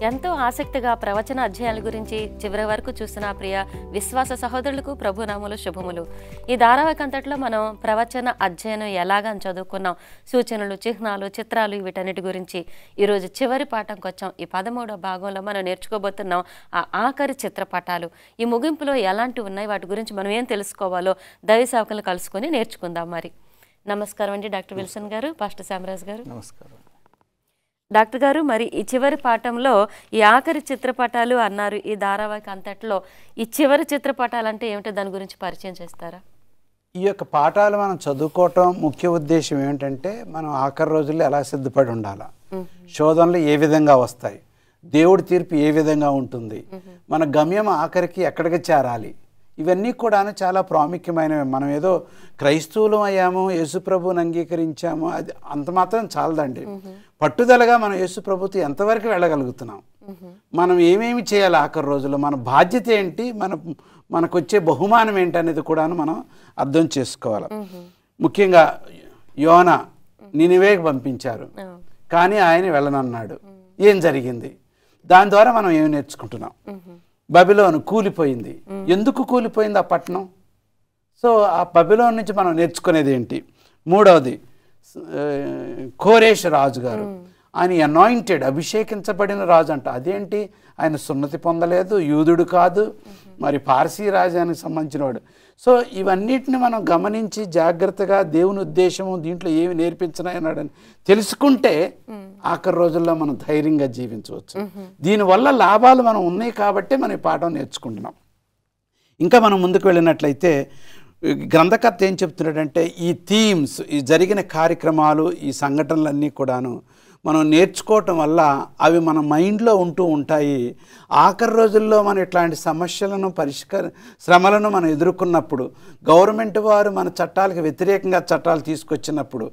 ఎంతో ఆసక్తిగా ప్రవచన అధ్యాయాల గురించి చివరి వరకు చూసిన ప్రియ విశ్వాస సహోదరులకు ప్రభునామములు శుభములు. ఈ ధారావాహిక అంతట్లో మనం ప్రవచన అధ్యయనం ఎలాగని చదువుకున్నాం, సూచనలు, చిహ్నాలు, చిత్రాలు, వీటన్నిటి గురించి ఈరోజు చివరి పాఠంకి వచ్చాం. ఈ 13వ భాగంలో మనం నేర్చుకోబోతున్నాం ఆ ఆఖరి చిత్రపటాలు. ఈ ముగింపులో ఎలాంటివి ఉన్నాయి, వాటి గురించి మనం ఏం తెలుసుకోవాలో దైవ సేవకులను కలుసుకొని నేర్చుకుందాం. మరి నమస్కారం అండి డాక్టర్ విల్సన్ గారు, పాస్టర్ శామరాజ్ గారు. నమస్కారం డాక్టర్ గారు. మరి ఈ చివరి పాఠంలో ఈ ఆఖరి చిత్రపటాలు అన్నారు. ఈ ధారావాహిక అంతట్లో ఈ చివరి చిత్రపటాలు అంటే ఏమిటో దాని గురించి పరిచయం చేస్తారా? ఈ యొక్క పాఠాలు మనం చదువుకోవటం ముఖ్య ఉద్దేశం ఏమిటంటే మనం ఆఖరి రోజుల్లో ఎలా సిద్ధపడి ఉండాలా, శోధనలు ఏ విధంగా వస్తాయి, దేవుడి తీర్పు ఏ విధంగా ఉంటుంది, మన గమ్యం ఆఖరికి ఎక్కడికి చేరాలి, ఇవన్నీ కూడా చాలా ప్రాముఖ్యమైనవి. మనం ఏదో క్రైస్తవులం అయ్యాము, యేసుప్రభుని అంగీకరించాము, అది అంత మాత్రం చాలదండి. పట్టుదలగా మనం యేసుప్రభుతో ఎంతవరకు వెళ్ళగలుగుతున్నాం, మనం ఏమేమి చేయాలి ఆఖరి రోజుల్లో, మన బాధ్యత ఏంటి, మనకు వచ్చే బహుమానం ఏంటి అనేది కూడా మనం అర్థం చేసుకోవాలి. ముఖ్యంగా యోనా నినివేకి పంపించారు, కానీ ఆయన వెళ్ళనన్నాడు. ఏం జరిగింది? దాని ద్వారా మనం ఏమి నేర్చుకుంటున్నాం? బబిలోను కూలిపోయింది. ఎందుకు కూలిపోయింది ఆ పట్టణం? సో ఆ బబిలోన్ నుంచి మనం నేర్చుకునేది ఏంటి? మూడవది, కోరేష్ రాజు గారు, ఆయన అనాయింటెడ్, అభిషేకించబడిన రాజు అంట. అదేంటి? ఆయన సున్నతి పొందలేదు, యూదుడు కాదు, మరి పార్సీ రాజ్యానికి సంబంధించిన వాడు. సో ఇవన్నిటిని మనం గమనించి జాగ్రత్తగా దేవుని ఉద్దేశము దీంట్లో ఏమి నేర్పించినాయన్నాడని తెలుసుకుంటే ఆఖరి రోజుల్లో మనం ధైర్యంగా జీవించవచ్చు. దీనివల్ల లాభాలు మనం ఉన్నాయి కాబట్టి మనం ఈ పాఠం నేర్చుకుంటున్నాం. ఇంకా మనం ముందుకు వెళ్ళినట్లయితే గ్రంథకర్త ఏం చెప్తున్నాడంటే ఈ థీమ్స్, ఈ జరిగిన కార్యక్రమాలు, ఈ సంఘటనలన్నీ కూడాను మనం నేర్చుకోవటం వల్ల అవి మన మైండ్లో ఉంటూ ఉంటాయి. ఆఖరి రోజుల్లో మనం ఇట్లాంటి సమస్యలను శ్రమలను మనం ఎదుర్కొన్నప్పుడు, గవర్నమెంట్ వారు మన చట్టాలకు వ్యతిరేకంగా చట్టాలు తీసుకొచ్చినప్పుడు,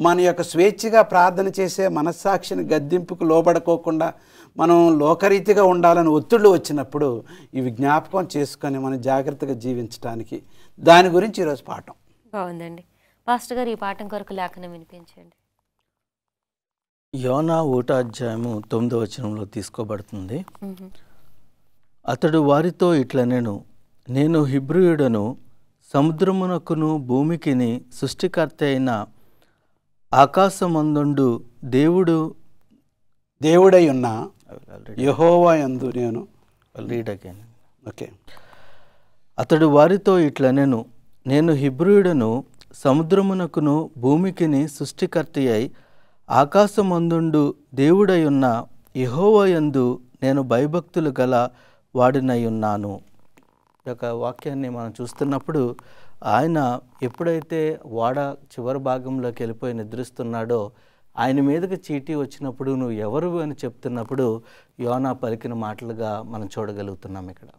మన యొక్క స్వేచ్ఛగా ప్రార్థన చేసే మనస్సాక్షిని గద్దింపుకు లోబడుకోకుండా మనం లోకరీతిగా ఉండాలని ఒత్తిళ్ళు వచ్చినప్పుడు ఇవి జ్ఞాపకం చేసుకొని మనం జాగ్రత్తగా జీవించడానికి, దాని గురించి ఈరోజు పాఠం. బాగుందండి. పాస్టర్ గారు ఈ పాఠం కొరకు లేఖనం వినిపించండి. యోనా 1వ అధ్యాయము 9వ వచనంలో తీసుకోబడుతుంది. అతడు వారితో ఇట్లా నేను హెబ్రీయుడను, సముద్రమునకును భూమికిని సృష్టికర్త అయిన ఆకాశమందుండు దేవుడై ఉన్న యెహోవా యందు నేను రీడ్ అగైన్. ఓకే. అతడు వారితో ఇట్లా నేను హెబ్రీయుడను, సముద్రమునకును భూమికిని సృష్టికర్త అయి ఆకాశమందుండు దేవుడై ఉన్న యెహోవా యందు నేను భయభక్తులు గల వాడినై ఉన్నాను. ఈ యొక్క వాక్యాన్ని మనం చూస్తున్నప్పుడు ఆయన ఎప్పుడైతే వాడ చివరి భాగంలోకి వెళ్ళిపోయి నిద్రిస్తున్నాడో ఆయన మీదకి చీటీ వచ్చినప్పుడు నువ్వు ఎవరు అని చెప్తున్నప్పుడు యోనా పలికిన మాటలుగా మనం చూడగలుగుతున్నాం ఇక్కడ.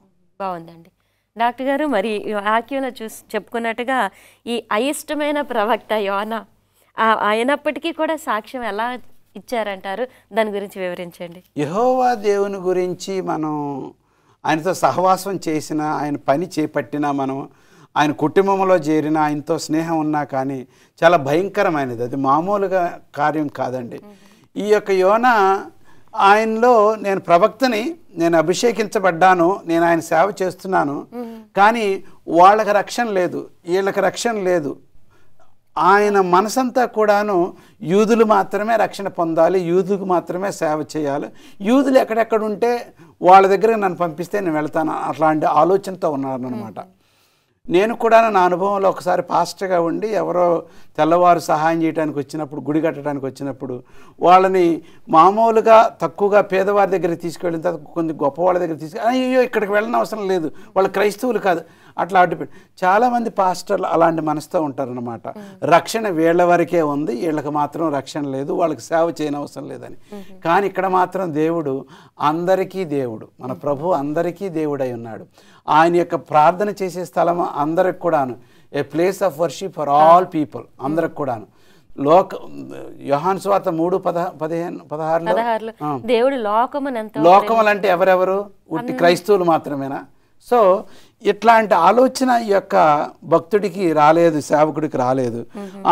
బాగుందండి. డాక్టర్ గారు, మరి వాక్యంలో చెప్పుకున్నట్టుగా ఈ అయిష్టమైన ప్రవక్త యోనా అయినప్పటికీ కూడా సాక్ష్యం ఎలా ఇచ్చారంటారు? దాని గురించి వివరించండి. యెహోవా దేవుని గురించి మనం ఆయనతో సహవాసం చేసిన, ఆయన పని చేపట్టినా, మనం ఆయన కుటుంబంలో చేరిన, ఆయనతో స్నేహం ఉన్నా కానీ చాలా భయంకరమైనది. అది మామూలుగా కార్యం కాదండి. ఈ యొక్క యోనా ఆయనలో నేను ప్రవక్తని, నేను అభిషేకించబడ్డాను, నేను ఆయన సేవ చేస్తున్నాను, కానీ వాళ్ళకి రక్షణ లేదు, వీళ్ళకి రక్షణ లేదు. ఆయన మనసంతా కూడాను యూదులు మాత్రమే రక్షణ పొందాలి, యూదుకు మాత్రమే సేవ చేయాలి, యూదులు ఎక్కడెక్కడ ఉంటే వాళ్ళ దగ్గర నన్ను పంపిస్తే నేను వెళ్తాను, అట్లాంటి ఆలోచనతో ఉన్నారనమాట. నేను కూడా నా అనుభవంలో ఒకసారి పాస్టర్గా ఉండి ఎవరో తెల్లవారు సహాయం చేయడానికి వచ్చినప్పుడు, గుడి కట్టడానికి వచ్చినప్పుడు వాళ్ళని మామూలుగా తక్కువగా పేదవారి దగ్గరికి తీసుకెళ్ళిన తర్వాత కొన్ని గొప్పవాళ్ళ దగ్గర అయ్యో ఇక్కడికి వెళ్ళిన అవసరం లేదు, వాళ్ళు క్రైస్తవులు కాదు, అట్లా అడ్డుపెట్టి చాలామంది పాస్టర్లు అలాంటి మనసుతో ఉంటారనమాట. రక్షణ వీళ్ళ వరకే ఉంది, వీళ్ళకి మాత్రం రక్షణ లేదు, వాళ్ళకి సేవ చేయని అవసరం లేదని. కానీ ఇక్కడ మాత్రం దేవుడు అందరికీ దేవుడు, మన ప్రభు అందరికీ దేవుడై ఉన్నాడు. ఆయన యొక్క ప్రార్థన చేసే స్థలం అందరికి కూడాను a place of worship for all people, అందరికి కూడాను. యోహాను సువార్త 3:15-16 దేవుడు లోకములంటే ఎవరెవరు? ఉట్టి క్రైస్తవులు మాత్రమేనా? సో ఇట్లాంటి ఆలోచన ఈ యొక్క భక్తుడికి రాలేదు, సేవకుడికి రాలేదు.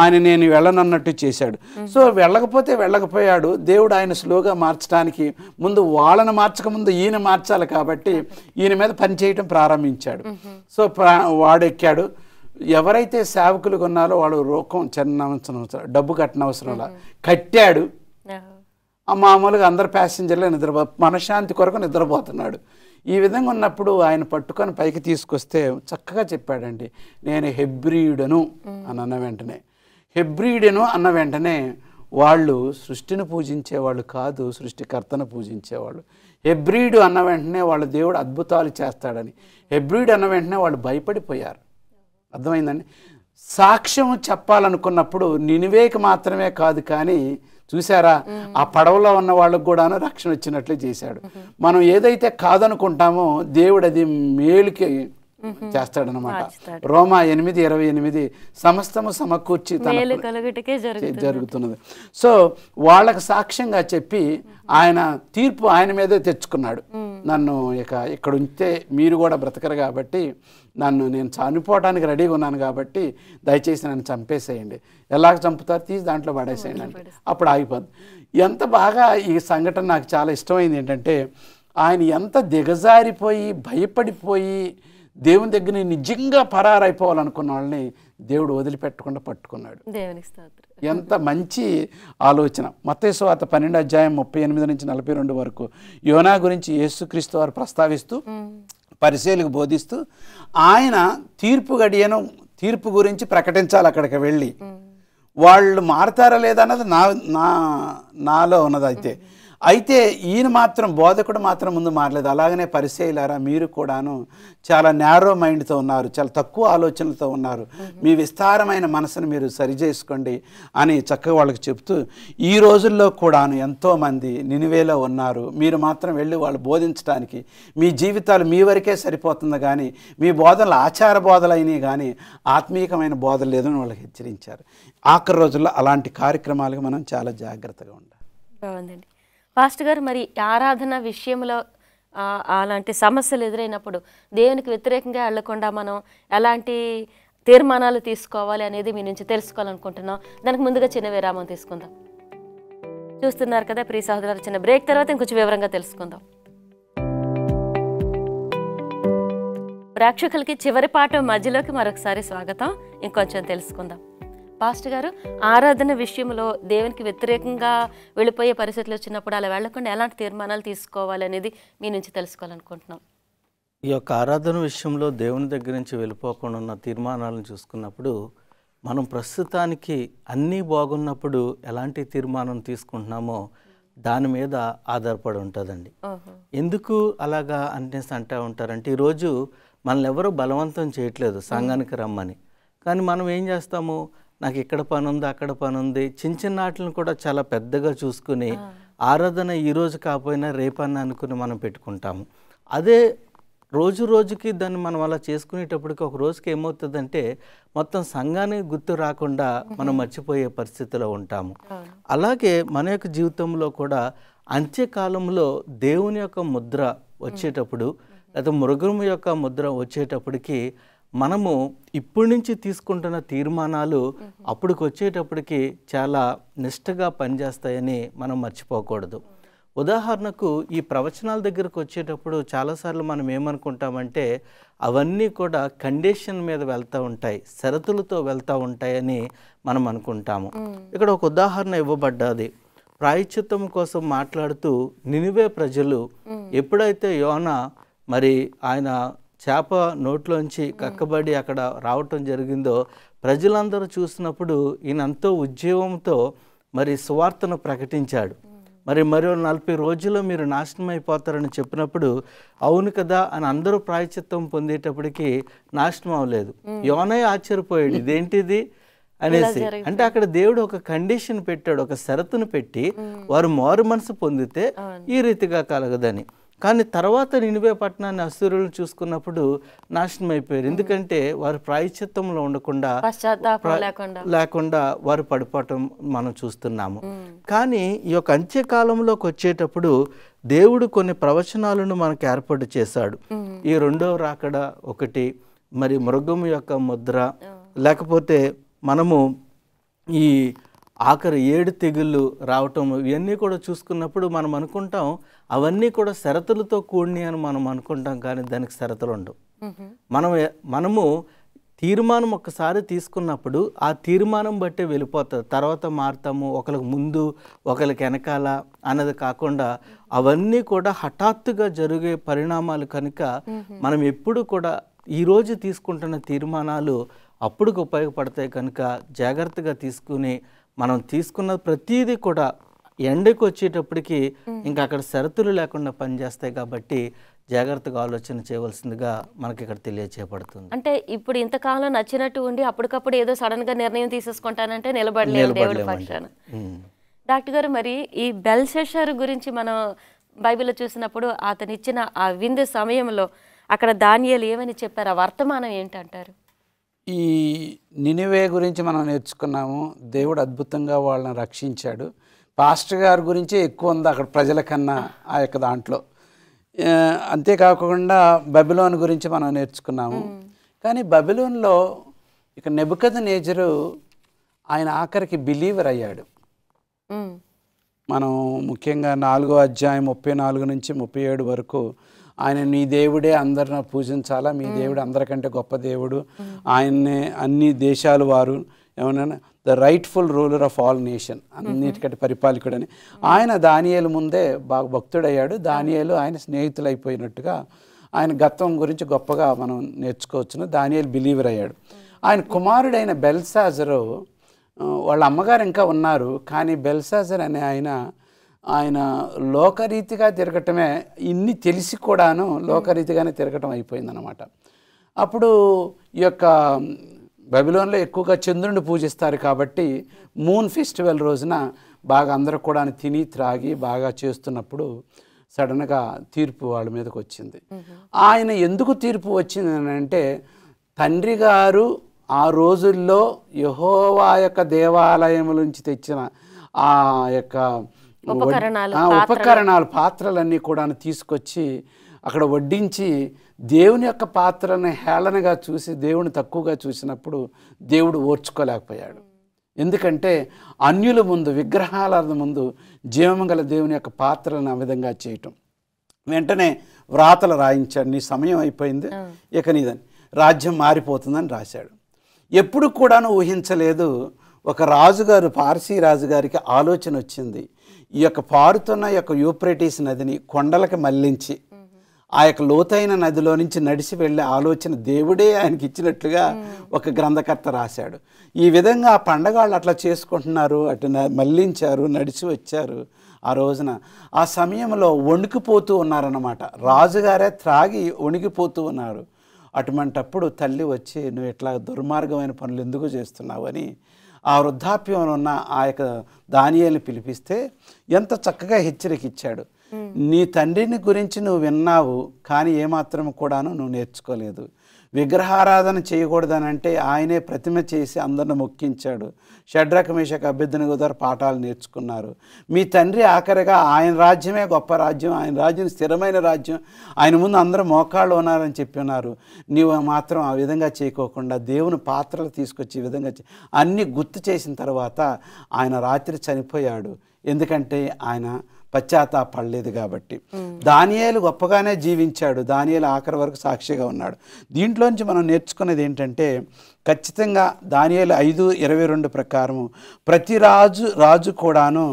ఆయన నేను వెళ్ళనన్నట్టు చేశాడు. సో వెళ్ళకపోయాడు. దేవుడు ఆయన స్లోగా మార్చడానికి ముందు వాళ్ళని మార్చకముందు ఈయన మార్చాలి కాబట్టి ఈయన మీద పని చేయటం ప్రారంభించాడు. సో వాడెక్కాడు. ఎవరైతే సేవకులు కొన్నారో వాడు రోకం చిన్న డబ్బు కట్టనవసరంలా కట్టాడు. మామూలుగా అందరు ప్యాసింజర్లు మనశ్శాంతి కొరకు నిద్రపోతున్నాడు. ఈ విధంగా ఉన్నప్పుడు ఆయన పట్టుకొని పైకి తీసుకొస్తే చక్కగా చెప్పాడండి, నేను హెబ్రీయుడను అని అన్న వెంటనే వాళ్ళు సృష్టిని పూజించేవాళ్ళు కాదు, సృష్టికర్తను పూజించేవాళ్ళు. హెబ్రీయుడు అన్న వెంటనే వాళ్ళు దేవుడు అద్భుతాలు చేస్తాడని, హెబ్రీయుడు అన్న వెంటనే వాళ్ళు భయపడిపోయారు. అర్థమైందండి. సాక్ష్యం చెప్పాలనుకున్నప్పుడు నినివేకి మాత్రమే కాదు, కానీ చూసారా ఆ పడవలో ఉన్న వాళ్ళకు కూడాను రక్షణ వచ్చినట్లు చేశాడు. మనం ఏదైతే కాదనుకుంటామో దేవుడు అది మేలుకి చేస్తాడనమాట. రోమా 8:28 సమస్తము సమకూర్చి జరుగుతున్నది. సో వాళ్ళకి సాక్ష్యంగా చెప్పి ఆయన తీర్పు ఆయన మీదే తెచ్చుకున్నాడు. నన్ను ఇక్కడ ఉంటే మీరు కూడా బ్రతకరు కాబట్టి నేను చనిపోవడానికి రెడీగా ఉన్నాను కాబట్టి దయచేసి నన్ను చంపేసేయండి. ఎలాగ చంపుతారు, తీసి దాంట్లో పడేసేయండి అంటే అప్పుడు ఆగిపోద్ది. ఎంత బాగా ఈ సంఘటన నాకు చాలా ఇష్టమైంది ఏంటంటే, ఆయన ఎంత దిగజారిపోయి భయపడిపోయి దేవుని దగ్గర నిజంగా పరారైపోవాలనుకున్న వాళ్ళని దేవుడు వదిలిపెట్టకుండా పట్టుకున్నాడు. ఎంత మంచి ఆలోచన. మత్తయి సువార్త 12:38-42 వరకు యోనా గురించి యేసుక్రీస్తు వారు ప్రస్తావిస్తూ పరిసయ్యులకు బోధిస్తూ ఆయన తీర్పు గురించి ప్రకటించాలి. అక్కడికి వెళ్ళి వాళ్ళు మారతారా లేదా అన్నది నాలో ఉన్నది. అయితే ఈయన మాత్రం బోధకుడు మాత్రం ముందు మారలేదు. అలాగనే పరిసయ్యులారా మీరు కూడాను చాలా నేరో మైండ్తో ఉన్నారు, చాలా తక్కువ ఆలోచనలతో ఉన్నారు, మీ విస్తారమైన మనసును మీరు సరిచేసుకోండి అని చక్కగా వాళ్ళకి చెప్తూ, ఈ రోజుల్లో కూడాను ఎంతోమంది నినివేలో ఉన్నారు, మీరు మాత్రం వెళ్ళి వాళ్ళు బోధించడానికి మీ జీవితాలు మీ వరకే సరిపోతుంది, కానీ మీ బోధనలు ఆచార బోధలు అయినాయి కానీ ఆత్మీయమైన బోధలు లేదని వాళ్ళకి హెచ్చరించారు. ఆఖరి రోజుల్లో అలాంటి కార్యక్రమాలకు మనం చాలా జాగ్రత్తగా ఉండాలి. బాగుందండి పాస్టర్ గారు. మరి ఆరాధన విషయంలో అలాంటి సమస్యలు ఎదురైనప్పుడు దేవునికి వ్యతిరేకంగా వెళ్లకుండా మనం ఎలాంటి తీర్మానాలు తీసుకోవాలి అనేది మీ నుంచి తెలుసుకోవాలనుకుంటున్నాం. దానికి ముందుగా చిన్న విరామం తీసుకుందాం. చూస్తున్నారు కదా ప్రియ సహోదరులు, చిన్న బ్రేక్ తర్వాత ఇంకొంచెం వివరంగా తెలుసుకుందాం. ప్రేక్షకులకి చివరి పాఠం మధ్యలోకి మరొకసారి స్వాగతం. ఇంకొంచెం తెలుసుకుందాం. పాస్టర్ గారు, ఆరాధన విషయంలో దేవునికి వ్యతిరేకంగా వెళ్ళిపోయే పరిస్థితులు వచ్చినప్పుడు అలా వెళ్లకుండా ఎలాంటి తీర్మానాలు తీసుకోవాలి అనేది మీ నుంచి తెలుసుకోవాలనుకుంటున్నాం. ఈ యొక్క ఆరాధన విషయంలో దేవుని దగ్గర నుంచి వెళ్ళిపోకుండా ఉన్న తీర్మానాలను చూసుకున్నప్పుడు మనం ప్రస్తుతానికి అన్నీ బాగున్నప్పుడు ఎలాంటి తీర్మానం తీసుకుంటున్నామో దాని మీద ఆధారపడి ఉంటుందండి. ఎందుకు అలాగా అంటూ ఉంటారంటే, ఈరోజు మనల్ని ఎవరూ బలవంతం చేయట్లేదు సంఘానికి రమ్మని, కానీ మనం ఏం చేస్తాము, నాకు ఇక్కడ పని ఉంది, అక్కడ పని ఉంది, చిన్న వాటిని కూడా చాలా పెద్దగా చూసుకుని ఆరాధన ఈరోజు కాకపోయినా రేపని అనుకుని మనం పెట్టుకుంటాము. అదే రోజుకి దాన్ని మనం అలా చేసుకునేటప్పటికి ఒక రోజుకి ఏమవుతుందంటే మొత్తం సంఘానికి గుర్తు రాకుండా మనం మర్చిపోయే పరిస్థితిలో ఉంటాము. అలాగే మన యొక్క జీవితంలో కూడా అంత్యకాలంలో దేవుని యొక్క ముద్ర వచ్చేటప్పుడు లేదా మృగం యొక్క ముద్ర వచ్చేటప్పటికి మనము ఇప్పటి నుంచి తీసుకుంటున్న తీర్మానాలు అప్పటికి వచ్చేటప్పటికి చాలా నిష్ఠగా పనిచేస్తాయని మనం మర్చిపోకూడదు. ఉదాహరణకు ఈ ప్రవచనాల దగ్గరకు వచ్చేటప్పుడు చాలాసార్లు మనం ఏమనుకుంటామంటే అవన్నీ కూడా కండిషన్ మీద వెళ్తూ ఉంటాయి, షరతులతో వెళ్తూ ఉంటాయని మనం అనుకుంటాము. ఇక్కడ ఒక ఉదాహరణ ఇవ్వబడ్డది. ప్రాయశ్చిత్తం కోసం మాట్లాడుతూ నినివే ప్రజలు ఎప్పుడైతే యోనా మరి ఆయన చేప నోట్లోంచి కక్కబడి అక్కడ రావటం జరిగిందో ప్రజలందరూ చూసినప్పుడు ఈయన ఎంతో ఉద్యోగంతో మరి సువార్తను ప్రకటించాడు. మరో 40 రోజుల్లో మీరు నాశనం అయిపోతారని చెప్పినప్పుడు అవును కదా అని అందరూ ప్రాయశ్చిత్తం పొందేటప్పటికి నాశనం అవ్వలేదు. యోనా ఆశ్చర్యపోయాడు, ఇదేంటిది అనేసి. అంటే అక్కడ దేవుడు ఒక కండిషన్ పెట్టాడు, ఒక షరతును పెట్టి వారు మారు మనసు పొందితే ఈ రీతిగా కలగదని. కానీ తర్వాత నినివే పట్టణాన్ని అశ్షూరులను చూసుకున్నప్పుడు నాశనం అయిపోయారు. ఎందుకంటే వారు ప్రాయశ్చిత్తంలో ఉండకుండా లేకుండా వారు పడిపోవటం మనం చూస్తున్నాము. కానీ ఈ యొక్క అంత్యకాలంలోకి వచ్చేటప్పుడు దేవుడు కొన్ని ప్రవచనాలను మనకు ఏర్పాటు చేశాడు. ఈ రెండవ రాకడ ఒకటి, మరి మృగము యొక్క ముద్ర, లేకపోతే మనము ఈ ఆఖరి 7 తెగుళ్ళు రావటం, ఇవన్నీ కూడా చూసుకున్నప్పుడు మనం అనుకుంటాం అవన్నీ కూడా షరతులతో కూడిని అని మనం అనుకుంటాం, కానీ దానికి షరతులు ఉండవు. మనము తీర్మానం ఒక్కసారి తీసుకున్నప్పుడు ఆ తీర్మానం బట్టే వెళ్ళిపోతుంది. తర్వాత మారుతాము, ఒకరికి ముందు ఒకరికి వెనకాల అన్నది కాకుండా అవన్నీ కూడా హఠాత్తుగా జరిగే పరిణామాలు కనుక మనం ఎప్పుడు కూడా ఈరోజు తీసుకుంటున్న తీర్మానాలు అప్పుడుకు ఉపయోగపడతాయి కనుక జాగ్రత్తగా తీసుకుని మనం తీసుకున్న ప్రతీది కూడా ఎండకు వచ్చేటప్పటికి ఇంకా అక్కడ షరతులు లేకుండా పనిచేస్తాయి. కాబట్టి జాగ్రత్తగా ఆలోచన చేయవలసిందిగా మనకి ఇక్కడ తెలియచేయబడుతుంది. అంటే ఇప్పుడు ఇంతకాలం నచ్చినట్టు ఉండి అప్పటికప్పుడు ఏదో సడన్ గా నిర్ణయం తీసేసుకుంటానంటే నిలబడలేదు దేవుడి పక్షాన. డాక్టర్ గారు, మరి ఈ బెల్షస్సర్ గురించి మనం బైబిల్లో చూసినప్పుడు అతను ఇచ్చిన ఆ విందు సమయంలో అక్కడ దానియేలు ఏమని చెప్పారు? ఆ వర్తమానం ఏంటంటారు? ఈ నినివే గురించి మనం నేర్చుకున్నాము. దేవుడు అద్భుతంగా వాళ్ళని రక్షించాడు. పాస్టర్ గారి గురించే ఎక్కువ ఉంది అక్కడ ప్రజల కన్నా ఆ యొక్క దాంట్లో. అంతేకాకుండా బబిలోన్ గురించి మనం నేర్చుకున్నాము. కానీ బబిలోన్లో ఇక నెబుకద్నెజరు ఆయన ఆఖరికి బిలీవర్ అయ్యాడు. మనం ముఖ్యంగా 4వ అధ్యాయం 34 నుంచి 37 వరకు ఆయన నీ దేవుడే అందరిని పూజించాలా, మీ దేవుడు అందరికంటే గొప్ప దేవుడు, ఆయన్నే అన్ని దేశాలు వారు ఏమన్నా the rightful ruler of all nation, అన్నిటికంటే పరిపాలకుడని ఆయన దానియేలు ముందే బాగా భక్తుడయ్యాడు. దానియేలు ఆయన స్నేహితులు అయిపోయినట్టుగా ఆయన గతం గురించి గొప్పగా మనం నేర్చుకోవచ్చును. దానియేలు బిలీవర్ అయ్యాడు. ఆయన కుమారుడైన బెల్షాజరు, వాళ్ళ అమ్మగారు ఇంకా ఉన్నారు, కానీ బెల్షాజర్ అనే ఆయన లోకరీతిగా తిరగటమే, ఇన్ని తెలిసి కూడాను లోకరీతిగానే తిరగటం అయిపోయిందన్నమాట. అప్పుడు ఈ యొక్క బబిలోన్లో ఎక్కువగా చంద్రుడిని పూజిస్తారు కాబట్టి మూన్ ఫెస్టివల్ రోజున బాగా అందరూ కూడా తిని త్రాగి బాగా చేస్తున్నప్పుడు సడన్గా తీర్పు వాళ్ళ మీదకి వచ్చింది. ఆయన ఎందుకు తీర్పు వచ్చింది అంటే, తండ్రి గారు ఆ రోజుల్లో యెహోవా యొక్క దేవాలయం నుంచి తెచ్చిన ఆ యొక్క ఉపకరణాలు పాత్రలన్నీ కూడా తీసుకొచ్చి అక్కడ వడ్డించి దేవుని యొక్క పాత్రని హేళనగా చూసి దేవుని తక్కువగా చూసినప్పుడు దేవుడు ఓర్చుకోలేకపోయాడు. ఎందుకంటే అన్యుల ముందు, విగ్రహాల ముందు జీవమంగళ దేవుని యొక్క పాత్రలను ఆ విధంగా చేయటం. వెంటనే వ్రాతలు రాయించాడు, నీ సమయం అయిపోయింది, ఇక నీదని రాజ్యం మారిపోతుందని రాశాడు. ఎప్పుడు కూడాను ఊహించలేదు, ఒక రాజుగారు, పార్సీ రాజుగారికి ఆలోచన వచ్చింది, ఈ యొక్క పారుతున్న యొక్క యూఫ్రటీస్ నదిని కొండలకు మళ్లించి ఆ యొక్క లోతైన నదిలో నుంచి నడిచి వెళ్ళే ఆలోచన దేవుడే ఆయనకి ఇచ్చినట్లుగా ఒక గ్రంథకర్త రాశాడు. ఈ విధంగా ఆ పండగాళ్ళు అట్లా చేసుకుంటున్నారు, అటు మళ్లించారు, నడిచి వచ్చారు. ఆ రోజున ఆ సమయంలో వణికిపోతూ ఉన్నారన్నమాట. రాజుగారే త్రాగి వణికిపోతూ ఉన్నారు. అటువంటప్పుడు తల్లి వచ్చి, నువ్వు ఇట్లా దుర్మార్గమైన పనులు ఎందుకు చేస్తున్నావు అని ఆ వృద్ధాప్యంలో ఉన్న ఆ యొక్క దానియేలుని పిలిపిస్తే ఎంత చక్కగా హెచ్చరిక ఇచ్చాడు. నీ తండ్రిని గురించి నువ్వు విన్నావు, కానీ ఏమాత్రం కూడాను నువ్వు నేర్చుకోలేదు. విగ్రహారాధన చేయకూడదని అంటే ఆయనే ప్రతిమ చేసి అందరిని మొక్కించాడు. షడ్రక్ మేషక్ అబేద్నెగో ద్వారా పాఠాలు నేర్చుకున్నారు. మీ తండ్రి ఆఖరిగా ఆయన రాజ్యమే గొప్ప రాజ్యం, ఆయన రాజ్యం స్థిరమైన రాజ్యం, ఆయన ముందు అందరూ మోకాళ్ళు ఉన్నారని చెప్పి ఉన్నారు. నీవు మాత్రం ఆ విధంగా చేయకోకుండా దేవుని పాత్రలు తీసుకొచ్చి ఈ విధంగా అన్నీ గుర్తు చేసిన తర్వాత ఆయన రాత్రి చనిపోయాడు. ఎందుకంటే ఆయన పశ్చాత్తాపడలేదు కాబట్టి. దానియేలు గొప్పగానే జీవించాడు. దానియేలు ఆఖరి వరకు సాక్షిగా ఉన్నాడు. దీంట్లోంచి మనం నేర్చుకునేది ఏంటంటే, ఖచ్చితంగా దానియేలు 5:22 ప్రకారము ప్రతి రాజు కూడాను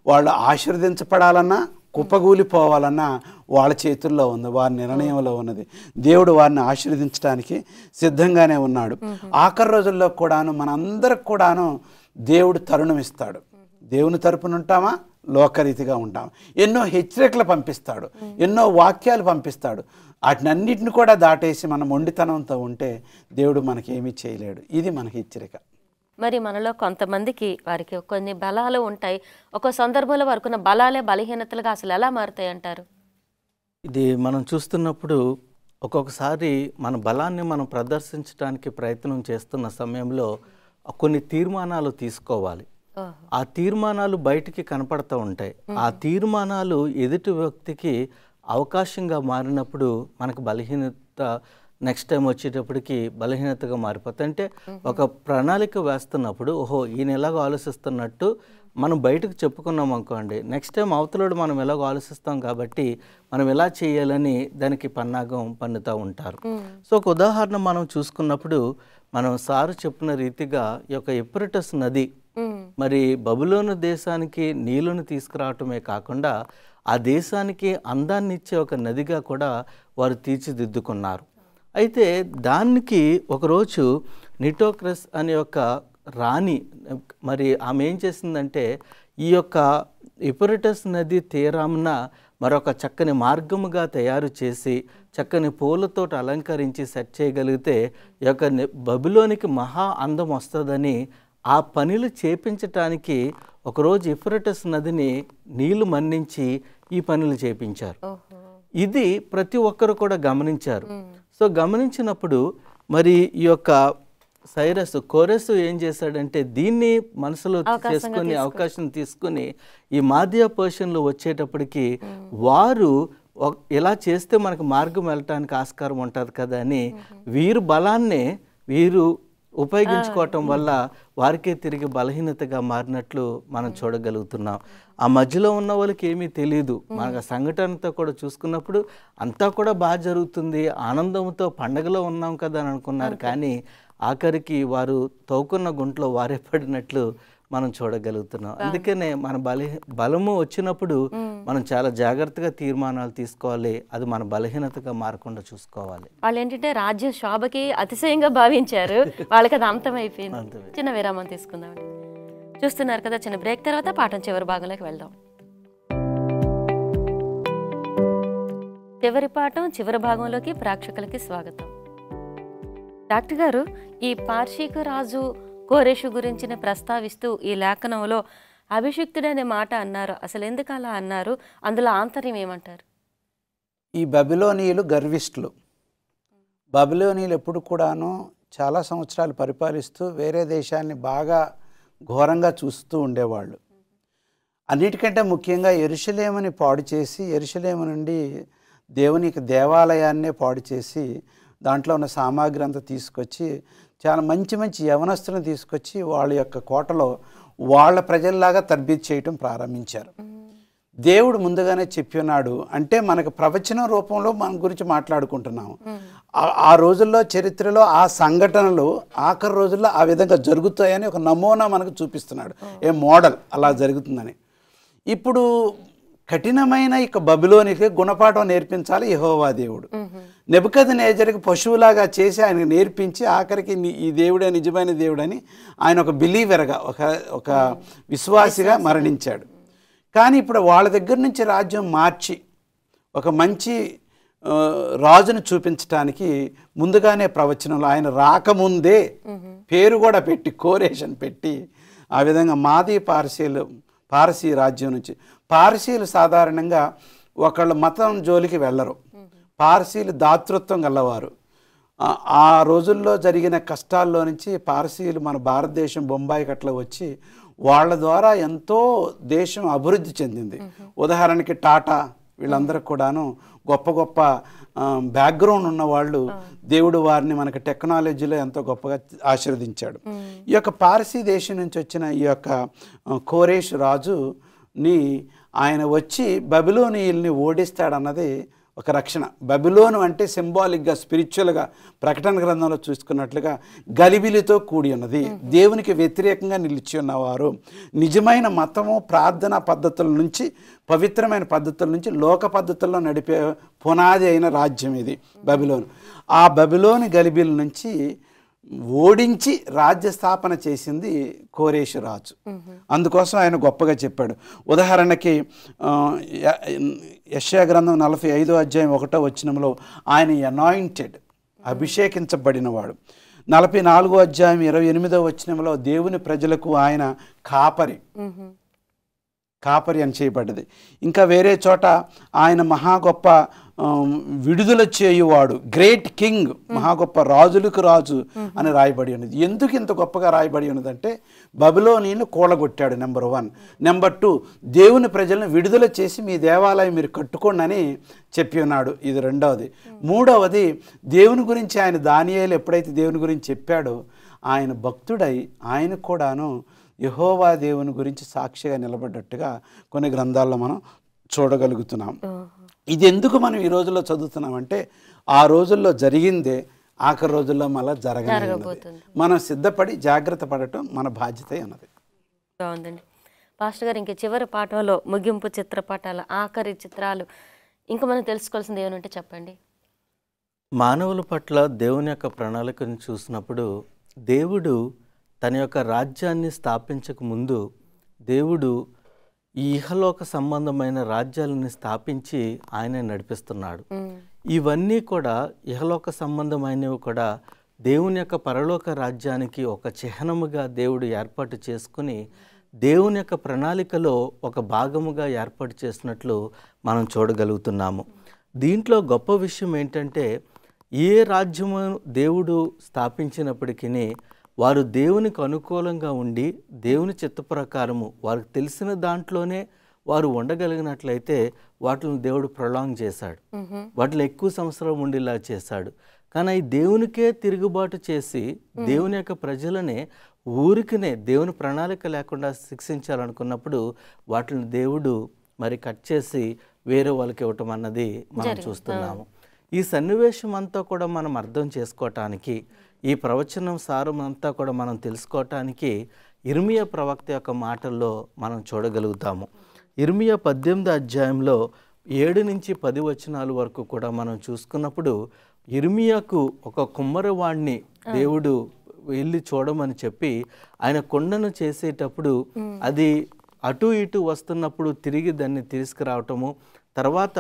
వాళ్ళు ఆశీర్వదించబడాలన్నా కుప్పగూలిపోవాలన్నా వాళ్ళ చేతుల్లో ఉంది, వారి నిర్ణయంలో ఉన్నది. దేవుడు వారిని ఆశీర్వదించడానికి సిద్ధంగానే ఉన్నాడు. ఆఖరి రోజుల్లో కూడాను మనందరికి కూడాను దేవుడు తరుణం ఇస్తాడు. దేవుని తరపున ఉంటామా, లోకరీతిగా ఉంటాం. ఎన్నో హెచ్చరికలు పంపిస్తాడు, ఎన్నో వాక్యాలు పంపిస్తాడు. వాటినన్నిటిని కూడా దాటేసి మనం మొండితనంతో ఉంటే దేవుడు మనకేమీ చేయలేడు. ఇది మనకి హెచ్చరిక. మరి మనలో కొంతమందికి వారికి కొన్ని బలాలు ఉంటాయి, ఒక సందర్భంలో వారికి ఉన్న బలాలే బలహీనతలుగా అసలు ఎలా మారుతాయి అంటారు? ఇది మనం చూస్తున్నప్పుడు ఒక్కొక్కసారి మన బలాన్ని మనం ప్రదర్శించడానికి ప్రయత్నం చేస్తున్న సమయంలో కొన్ని తీర్మానాలు తీసుకోవాలి. ఆ తీర్మానాలు బయటికి కనపడుతూ ఉంటాయి. ఆ తీర్మానాలు ఎదుటి వ్యక్తికి అవకాశంగా మారినప్పుడు మనకు బలహీనత నెక్స్ట్ టైం వచ్చేటప్పటికి బలహీనతగా మారిపోతాయి. అంటే ఒక ప్రణాళిక వేస్తున్నప్పుడు ఓహో ఈయన ఎలాగో ఆలోచిస్తున్నట్టు మనం బయటకు చెప్పుకున్నాం అనుకోండి, నెక్స్ట్ టైం అవతలోడు మనం ఎలాగో ఆలోచిస్తాం కాబట్టి మనం ఎలా చేయాలని దానికి పన్నాగం పన్నుతూ ఉంటారు. సో ఒక ఉదాహరణ మనం చూసుకున్నప్పుడు మనం సారు చెప్పిన రీతిగా ఈ యొక్క యూఫ్రటీస్ నది మరి బబులోను దేశానికి నీళ్లను తీసుకురావటమే కాకుండా ఆ దేశానికి అందాన్ని ఇచ్చే ఒక నదిగా కూడా వారు తీర్చిదిద్దుకున్నారు. అయితే దానికి ఒకరోజు నిటోక్రస్ అనే ఒక రాణి మరి ఆమె ఏం చేసిందంటే ఈ యొక్క యూఫ్రటీస్ నది తీరామున మరొక చక్కని మార్గముగా తయారు చేసి చక్కని పూలతో అలంకరించి సెట్ చేయగలిగితే ఈ యొక్క బబులోనికి మహా అందం వస్తుందని ఆ పనులు చేపించటానికి ఒకరోజు యూఫ్రటీస్ నదిని నీళ్లు మన్నించి ఈ పనులు చేపించారు. ఇది ప్రతి ఒక్కరు కూడా గమనించారు. సో గమనించినప్పుడు మరి ఈ యొక్క కోరెస్ ఏం చేశాడంటే దీన్ని మనసులో చేసుకుని అవకాశం తీసుకుని ఈ మాధ్య పర్షన్లు వచ్చేటప్పటికి వారు ఇలా చేస్తే మనకు మార్గం వెళ్ళటానికి ఆస్కారం ఉంటుంది కదా అని వీరు బలాన్నే వీరు ఉపయోగించుకోవటం వల్ల వారికే తిరిగి బలహీనతగా మారినట్లు మనం చూడగలుగుతున్నాం. ఆ మధ్యలో ఉన్న వాళ్ళకి ఏమీ తెలియదు. మనకు సంఘటనతో కూడా చూసుకున్నప్పుడు అంతా కూడా బాగా జరుగుతుంది, ఆనందంతో పండగలో ఉన్నాం కదా అని అనుకున్నారు. కానీ ఆఖరికి వారు తవ్వుకున్న గుంట్లో వారే పడినట్లు మనం చూడగలుగుతున్నాం. అందుకనే మన బలము వచ్చినప్పుడు మనం చాలా జాగ్రత్తగా తీర్మానాలు తీసుకోవాలి. అది మన బలహీనతగా మారకుండా చూసుకోవాలి. వాళ్ళు ఏంటంటే రాజ్య శోభకి అతిశయంగా భావించారు, వాళ్ళకి అది అంతమైపోయింది. చిన్న విరామం తీసుకుందామండి. చూస్తున్నారు కదా, చిన్న బ్రేక్ తర్వాత పాఠం చివరి భాగంలోకి వెళ్దాం. చివరి పాఠం చివరి భాగంలోకి ప్రేక్షకులకి స్వాగతం. డాక్టర్ గారు, ఈ పార్షిక రాజు కోరెషు గురించిన ప్రస్తావిస్తూ ఈ లేఖనంలో అభిషిక్తుడనే మాట అన్నారు. అసలు ఎందుకు అలా అన్నారు? అందులో ఆంతర్యం ఏమంటారు? ఈ బబిలోనీయులు గర్విష్ఠులు. బబిలోనీయులు ఎప్పుడు కూడాను చాలా సంవత్సరాలు పరిపాలిస్తూ వేరే దేశాన్ని బాగా ఘోరంగా చూస్తూ ఉండేవాళ్ళు. అన్నిటికంటే ముఖ్యంగా యెరూషలేముని పాడు చేసి, యెరూషలేము నుండి దేవునికి దేవాలయాన్నే పాడు చేసి దాంట్లో ఉన్న సామాగ్రి అంతా తీసుకొచ్చి చాలా మంచి మంచి యవనస్తులను తీసుకొచ్చి వాళ్ళ యొక్క కోటలో వాళ్ళ ప్రజల్లాగా తర్బీదు చేయటం ప్రారంభించారు. దేవుడు ముందుగానే చెప్పి ఉన్నాడు. అంటే మనకు ప్రవచనం రూపంలో మన గురించి మాట్లాడుకుంటున్నాము. ఆ రోజుల్లో చరిత్రలో ఆ సంఘటనలు ఆఖరి రోజుల్లో ఆ విధంగా జరుగుతాయని ఒక నమూనా మనకు చూపిస్తున్నాడు, ఏ మోడల్ అలా జరుగుతుందని. ఇప్పుడు కఠినమైన ఇక బబిలోనికి గుణపాఠం నేర్పించాలి యెహోవా దేవుడు. నెబుకద్నెజరుకి పశువులాగా చేసి ఆయనకు నేర్పించి ఆఖరికి ఈ దేవుడే నిజమైన దేవుడని ఆయన ఒక బిలీవర్గా ఒక విశ్వాసిగా మరణించాడు. కానీ ఇప్పుడు వాళ్ళ దగ్గర నుంచి రాజ్యం మార్చి ఒక మంచి రాజును చూపించడానికి ముందుగానే ప్రవచనంలో ఆయన రాకముందే పేరు కూడా పెట్టి కోరేషన్ పెట్టి ఆ విధంగా మాదీ పారసీ రాజ్యం నుంచి, పారసీలు సాధారణంగా ఒకళ్ళ మతం జోలికి వెళ్ళరు, పారసీలు దాతృత్వం గలవారు. ఆ రోజుల్లో జరిగిన కష్టాల్లో నుంచి పారసీలు మన భారతదేశం బొంబాయికి అట్లా వచ్చి వాళ్ళ ద్వారా ఎంతో దేశం అభివృద్ధి చెందింది. ఉదాహరణకి టాటా వీళ్ళందరూ కూడాను గొప్ప గొప్ప బ్యాక్గ్రౌండ్ ఉన్నవాళ్ళు. దేవుడు వారిని మనకు టెక్నాలజీలో ఎంతో గొప్పగా ఆశీర్వదించాడు. ఈ యొక్క పారసీ దేశం నుంచి వచ్చిన ఈ యొక్క కోరేష్ రాజుని ఆయన వచ్చి బబిలోనీయుల్ని ఓడిస్తాడన్నది ఒక రక్షణ. బబిలోను అంటే సింబాలిక్గా స్పిరిచువల్గా ప్రకటన గ్రంథంలో చూసుకున్నట్లుగా గలిబిలితో కూడి ఉన్నది, దేవునికి వ్యతిరేకంగా నిలిచి ఉన్నవారు, నిజమైన మతము ప్రార్థన పద్ధతుల నుంచి పవిత్రమైన పద్ధతుల నుంచి లోక పద్ధతుల్లో నడిపే పునాది అయిన రాజ్యం ఇది బబిలోను. ఆ బబిలోని గలిబిల నుంచి ఓడించి రాజ్య స్థాపన చేసింది కోరేషు రాజు. అందుకోసం ఆయన గొప్పగా చెప్పాడు. ఉదాహరణకి యెషయా గ్రంథం 45వ అధ్యాయం 1వ వచనంలో ఆయన అనాయింటెడ్, అభిషేకించబడినవాడు. 44వ అధ్యాయం 28వ వచనంలో దేవుని ప్రజలకు ఆయన కాపరి. కాపరి అని చేయబడ్డది. ఇంకా వేరే చోట ఆయన మహా గొప్ప విడుదల చేయువాడు, గ్రేట్ కింగ్, మహా గొప్ప రాజులకు రాజు అని రాయబడి ఉన్నది. ఎందుకు ఇంత గొప్పగా రాయబడి ఉన్నదంటే బబులోనీయులను కూలగొట్టాడు, నెంబర్ 1. నెంబర్ 2, దేవుని ప్రజలను విడుదల చేసి మీ దేవాలయం మీరు కట్టుకోండి అని చెప్పి ఉన్నాడు. ఇది 2వది. 3వది, దేవుని గురించి ఆయన దానియేలు ఎప్పుడైతే దేవుని గురించి చెప్పాడో ఆయన భక్తుడై ఆయన కూడాను యెహోవా దేవుని గురించి సాక్షిగా నిలబడ్డట్టుగా కొన్ని గ్రంథాల్లో మనం చూడగలుగుతున్నాం. ఇది ఎందుకు మనం ఈ రోజుల్లో చదువుతున్నామంటే ఆ రోజుల్లో జరిగిందే ఆఖరి రోజుల్లో మళ్ళీ జరగబోతుంది. మనం సిద్ధపడి జాగ్రత్త పడటం మన బాధ్యత అన్నది. బాగుందండి పాస్టర్ గారు. ఇంక చివరి పాఠంలో ముగింపు చిత్రపటాల ఆఖరి చిత్రాలు ఇంకా మనం తెలుసుకోవాల్సింది ఏమంటే చెప్పండి. మానవుల పట్ల దేవుని యొక్క ప్రణాళికను చూసినప్పుడు దేవుడు తన యొక్క రాజ్యాన్ని స్థాపించక ముందు దేవుడు ఈ ఇహలోక సంబంధమైన రాజ్యాలను స్థాపించి ఆయన నడిపిస్తున్నాడు. ఇవన్నీ కూడా ఇహలోక సంబంధమైనవి కూడా దేవుని యొక్క పరలోక రాజ్యానికి ఒక చిహ్నముగా దేవుడు ఏర్పాటు చేసుకుని దేవుని యొక్క ప్రణాళికలో ఒక భాగముగా ఏర్పాటు చేసినట్లు మనం చూడగలుగుతున్నాము. దీంట్లో గొప్ప విషయం ఏంటంటే ఏ రాజ్యము దేవుడు స్థాపించినప్పటికీ వారు దేవునికి అనుకూలంగా ఉండి దేవుని చిత్త ప్రకారము వారికి తెలిసిన దాంట్లోనే వారు ఉండగలిగినట్లయితే వాటిని దేవుడు ప్రొలాంగ్ చేశాడు, వాటిలో ఎక్కువ సంవత్సరం ఉండేలా చేశాడు. కానీ ఈ దేవునికే తిరుగుబాటు చేసి దేవుని యొక్క ప్రజలనే ఊరికినే దేవుని ప్రణాళిక లేకుండా శిక్షించాలనుకున్నప్పుడు వాటిని దేవుడు మరి కట్ చేసి వేరే వాళ్ళకి ఇవ్వటం అన్నది మనం చూస్తున్నాము. ఈ సన్నివేశం అంతా కూడా మనం అర్థం చేసుకోవటానికి, ఈ ప్రవచనం సారం అంతా కూడా మనం తెలుసుకోవటానికి ఇర్మియా ప్రవక్త యొక్క మాటల్లో మనం చూడగలుగుతాము. ఇర్మియా 18వ అధ్యాయంలో 7 నుంచి 10 వచనాల వరకు కూడా మనం చూసుకున్నప్పుడు ఇర్మియాకు ఒక కుమ్మరవాణ్ణి దేవుడు వెళ్ళి చూడమని చెప్పి ఆయన కొండను చేసేటప్పుడు అది అటు ఇటు వస్తున్నప్పుడు తిరిగి దాన్ని తీసుకురావటము, తర్వాత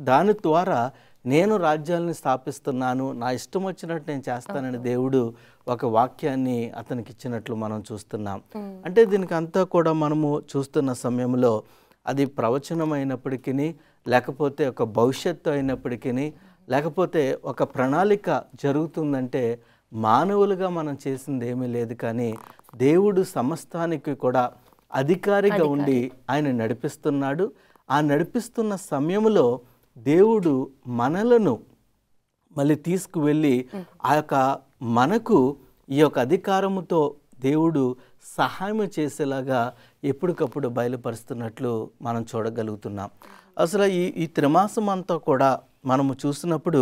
దాని ద్వారా నేను రాజ్యాలను స్థాపిస్తున్నాను, నా ఇష్టం వచ్చినట్టు నేను చేస్తానని దేవుడు ఒక వాక్యాన్ని అతనికి ఇచ్చినట్లు మనం చూస్తున్నాం. అంటే దీనికి అంతా కూడా మనము చూస్తున్న సమయంలో అది ప్రవచనం అయినప్పటికీ, లేకపోతే ఒక భవిష్యత్తు అయినప్పటికీ, లేకపోతే ఒక ప్రణాళిక జరుగుతుందంటే మానవులుగా మనం చేసింది ఏమీ లేదు. కానీ దేవుడు సమస్తానికి కూడా అధికారిగా ఉండి ఆయన నడిపిస్తున్నాడు. ఆ నడిపిస్తున్న సమయంలో దేవుడు మనలను మళ్ళీ తీసుకువెళ్ళి ఆ యొక్క మనకు ఈ యొక్క అధికారముతో దేవుడు సహాయం చేసేలాగా ఎప్పటికప్పుడు బయలుపరుస్తున్నట్లు మనం చూడగలుగుతున్నాం. అసలు ఈ త్రిమాసం అంతా కూడా మనము చూసినప్పుడు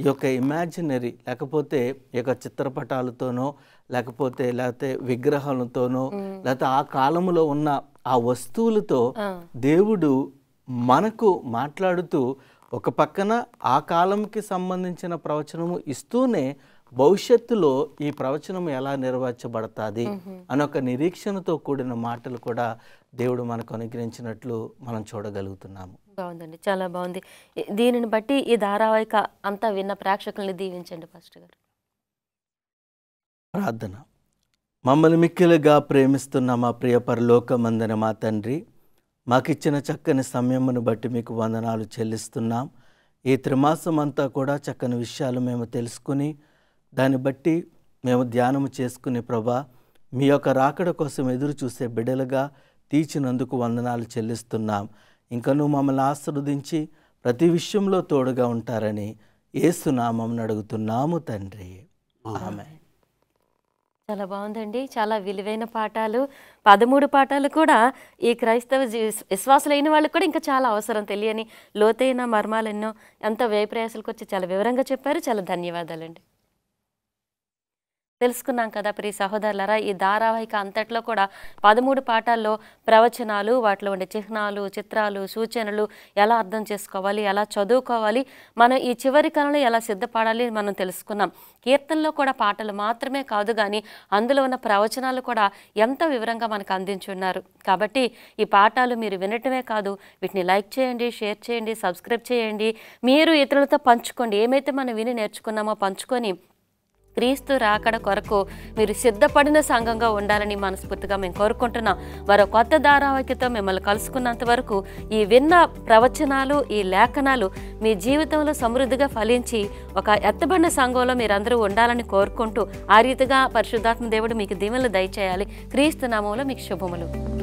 ఈ యొక్క ఇమాజినరీ లేకపోతే ఈ యొక్క చిత్రపటాలతోనో లేకపోతే విగ్రహాలతోనో లేకపోతే ఆ కాలంలో ఉన్న ఆ వస్తువులతో దేవుడు మనకు మాట్లాడుతూ ఒక పక్కన ఆ కాలంకి సంబంధించిన ప్రవచనము ఇస్తూనే భవిష్యత్తులో ఈ ప్రవచనం ఎలా నెరవేర్చబడతాది అని ఒక నిరీక్షణతో కూడిన మాటలు కూడా దేవుడు మనకు అనుగ్రహించినట్లు మనం చూడగలుగుతున్నాము. బాగుందండి, చాలా బాగుంది. దీనిని బట్టి ఈ ధారావాహిక అంతా విన్న ప్రేక్షకుల్ని దీవించండి పాస్టర్ గారు. ప్రార్థన. మమ్మల్ని మిక్కిలిగా ప్రేమిస్తున్న మా ప్రియ పరలోకమందున మా తండ్రి, మాకిచ్చిన చక్కని సమయమును బట్టి మీకు వందనాలు చెల్లిస్తున్నాం. ఈ త్రిమాసం అంతా కూడా చక్కని విషయాలు మేము తెలుసుకుని దాన్ని బట్టి మేము ధ్యానము చేసుకుని ప్రభా మీ యొక్క రాకడ కోసం ఎదురు చూసే బిడ్డలుగా తీర్చినందుకు వందనాలు చెల్లిస్తున్నాం. ఇంకనూ మమ్మల్ని ఆశీర్వదించి ప్రతి విషయంలో తోడుగా ఉంటారని యేసు నామమున అడుగుతున్నాము తండ్రి, ఆమేన్. చాలా బాగుందండి, చాలా విలువైన పాఠాలు. 13 పాఠాలు కూడా ఈ క్రైస్తవ విశ్వాసులైన వాళ్ళకి కూడా ఇంకా చాలా అవసరం. తెలియని లోతైన మర్మాలు ఎన్నో ఎంతో వ్యయ ప్రయాసాలకు వచ్చి చాలా వివరంగా చెప్పారు. చాలా ధన్యవాదాలండి. తెలుసుకున్నాం కదా ప్రియ సహోదరులారా, ఈ ధారావాహిక అంతట్లో కూడా 13 పాఠాల్లో ప్రవచనాలు, వాటిలో ఉండే చిహ్నాలు, చిత్రాలు, సూచనలు ఎలా అర్థం చేసుకోవాలి, ఎలా చదువుకోవాలి, మనం ఈ చివరి కాలంలో ఎలా సిద్ధపడాలి మనం తెలుసుకున్నాం. కీర్తనలో కూడా పాటలు మాత్రమే కాదు కానీ అందులో ఉన్న ప్రవచనాలు కూడా ఎంత వివరంగా మనకు అందించున్నారు. కాబట్టి ఈ పాఠాలు మీరు వినటమే కాదు, వీటిని లైక్ చేయండి, షేర్ చేయండి, సబ్స్క్రైబ్ చేయండి, మీరు ఇతరులతో పంచుకోండి. ఏమైతే మనం విని నేర్చుకున్నామో పంచుకొని క్రీస్తు రాకడ కొరకు మీరు సిద్ధపడిన సంఘంగా ఉండాలని మనస్ఫూర్తిగా మేము కోరుకుంటున్నాం. మరో కొత్త ధారావాహికతో మిమ్మల్ని కలుసుకున్నంత వరకు ఈ విన్న ప్రవచనాలు, ఈ లేఖనాలు మీ జీవితంలో సమృద్ధిగా ఫలించి ఒక ఎత్తబడిన సంఘంలో మీరందరూ ఉండాలని కోరుకుంటూ, ఆ రీతిగా పరిశుద్ధాత్మ దేవుడు మీకు దీవెనలు దయచేయాలి. క్రీస్తు నామములో మీకు శుభములు.